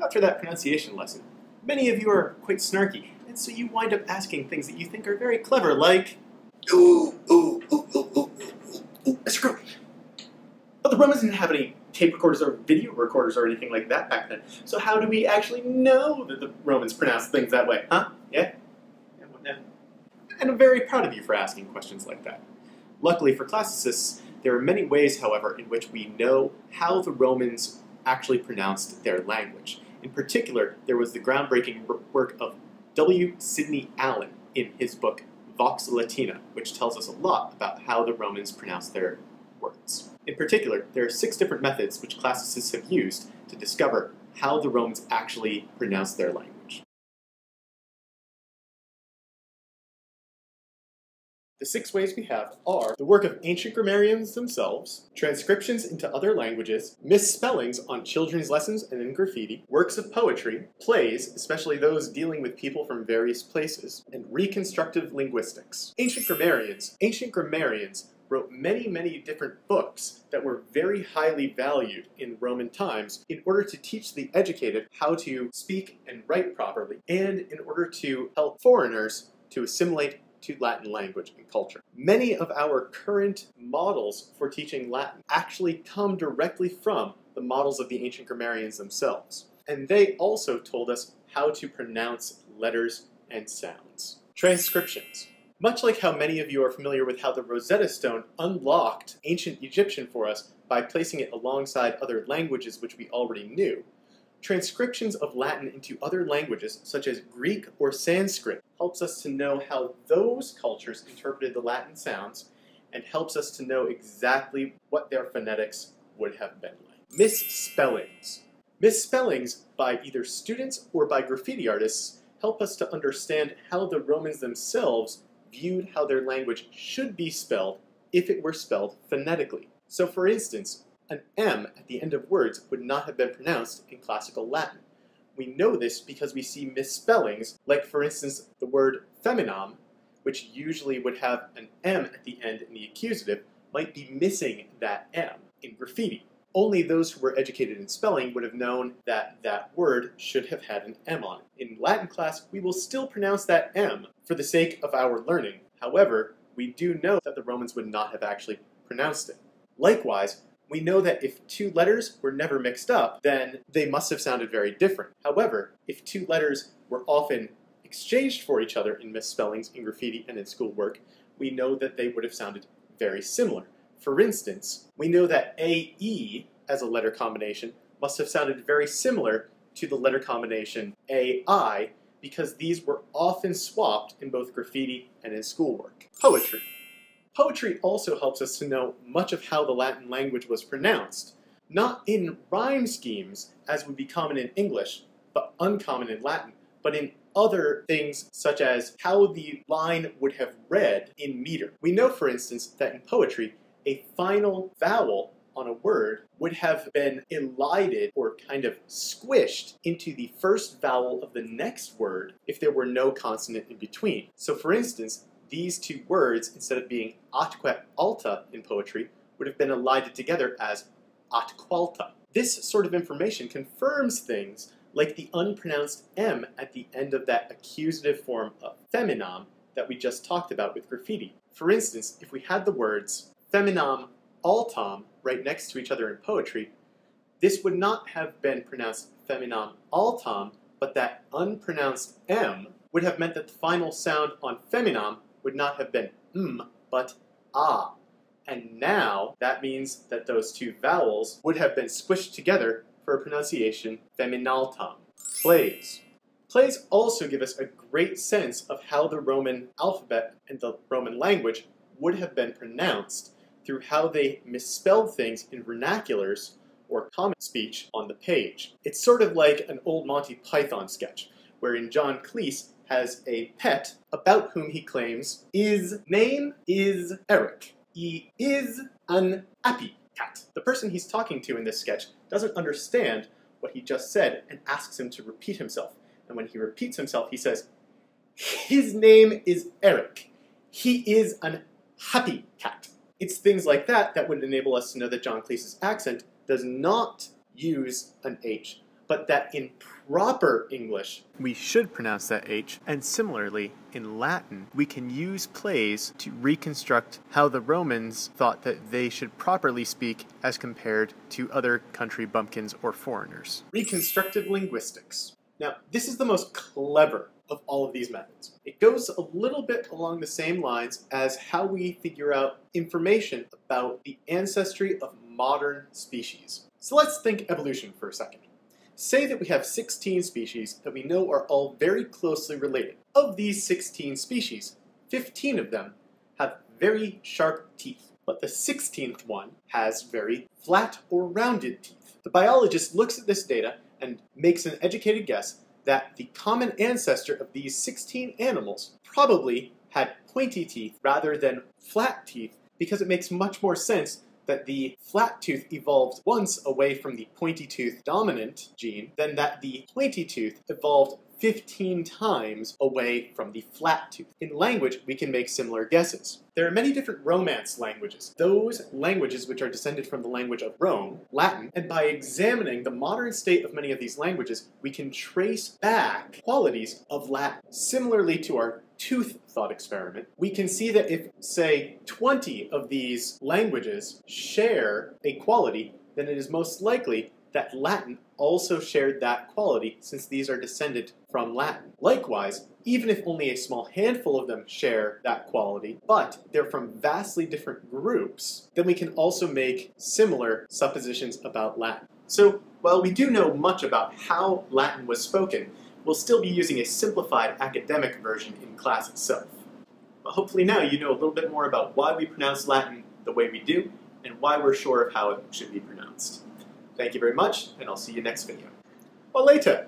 After that pronunciation lesson, many of you are quite snarky, and so you wind up asking things that you think are very clever, like, ooh, ooh, ooh, ooh, ooh, ooh, ooh, Mr. Crow. But the Romans didn't have any tape recorders or video recorders or anything like that back then, so how do we actually know that the Romans pronounced things that way, huh? Yeah? Yeah, what now? And I'm very proud of you for asking questions like that. Luckily for classicists, there are many ways, however, in which we know how the Romans actually pronounced their language. In particular, there was the groundbreaking work of W. Sidney Allen in his book Vox Latina, which tells us a lot about how the Romans pronounced their words. In particular, there are 6 different methods which classicists have used to discover how the Romans actually pronounced their language. The 6 ways we have are the work of ancient grammarians themselves, transcriptions into other languages, misspellings on children's lessons and in graffiti, works of poetry, plays, especially those dealing with people from various places, and reconstructive linguistics. Ancient grammarians wrote many different books that were very highly valued in Roman times in order to teach the educated how to speak and write properly, and in order to help foreigners to assimilate to Latin language and culture. Many of our current models for teaching Latin actually come directly from the models of the ancient grammarians themselves. And they also told us how to pronounce letters and sounds. Transcriptions. Much like how many of you are familiar with how the Rosetta Stone unlocked ancient Egyptian for us by placing it alongside other languages which we already knew, transcriptions of Latin into other languages, such as Greek or Sanskrit, helps us to know how those cultures interpreted the Latin sounds and helps us to know exactly what their phonetics would have been like. Misspellings. Misspellings by either students or by graffiti artists help us to understand how the Romans themselves viewed how their language should be spelled if it were spelled phonetically. So for instance, an M at the end of words would not have been pronounced in classical Latin. We know this because we see misspellings, like for instance the word feminam, which usually would have an M at the end in the accusative, might be missing that M in graffiti. Only those who were educated in spelling would have known that that word should have had an M on it. In Latin class, we will still pronounce that M for the sake of our learning. However, we do know that the Romans would not have actually pronounced it. Likewise, we know that if 2 letters were never mixed up, then they must have sounded very different. However, if 2 letters were often exchanged for each other in misspellings in graffiti and in schoolwork, we know that they would have sounded very similar. For instance, we know that AE as a letter combination must have sounded very similar to the letter combination AI because these were often swapped in both graffiti and in schoolwork. Poetry. Poetry also helps us to know much of how the Latin language was pronounced, not in rhyme schemes, as would be common in English, but uncommon in Latin, but in other things such as how the line would have read in meter. We know, for instance, that in poetry, a final vowel on a word would have been elided or kind of squished into the first vowel of the next word if there were no consonant in between. So for instance, these 2 words, instead of being atque alta in poetry, would have been elided together as atqualta. This sort of information confirms things like the unpronounced M at the end of that accusative form of feminam that we just talked about with graffiti. For instance, if we had the words feminam altam right next to each other in poetry, this would not have been pronounced feminam altam, but that unpronounced M would have meant that the final sound on feminam would not have been but ah. And now that means that those 2 vowels would have been squished together for a pronunciation feminaltam. Plays. Plays also give us a great sense of how the Roman alphabet and the Roman language would have been pronounced through how they misspelled things in vernaculars or common speech on the page. It's sort of like an old Monty Python sketch, wherein John Cleese has a pet about whom he claims his name is Eric. He is an happy cat. The person he's talking to in this sketch doesn't understand what he just said and asks him to repeat himself. And when he repeats himself, he says, his name is Eric. He is an happy cat. It's things like that that would enable us to know that John Cleese's accent does not use an H, but that in proper English, we should pronounce that H, and similarly, in Latin, we can use plays to reconstruct how the Romans thought that they should properly speak as compared to other country bumpkins or foreigners. Reconstructive linguistics. Now, this is the most clever of all of these methods. It goes a little bit along the same lines as how we figure out information about the ancestry of modern species. So let's think evolution for a second. Say that we have 16 species that we know are all very closely related. Of these 16 species, 15 of them have very sharp teeth, but the 16th one has very flat or rounded teeth. The biologist looks at this data and makes an educated guess that the common ancestor of these 16 animals probably had pointy teeth rather than flat teeth, because it makes much more sense that the flat tooth evolved once away from the pointy tooth dominant gene than that the pointy tooth evolved 15 times away from the flat tooth. In language, we can make similar guesses. There are many different Romance languages, those languages which are descended from the language of Rome, Latin, and by examining the modern state of many of these languages, we can trace back qualities of Latin. Similarly to our tooth thought experiment, we can see that if, say, 20 of these languages share a quality, then it is most likely that Latin also shared that quality, since these are descended from Latin. Likewise, even if only a small handful of them share that quality, but they're from vastly different groups, then we can also make similar suppositions about Latin. So, while we do know much about how Latin was spoken, we'll still be using a simplified academic version in class itself. But hopefully now you know a little bit more about why we pronounce Latin the way we do, and why we're sure of how it should be pronounced. Thank you very much, and I'll see you next video. Or later!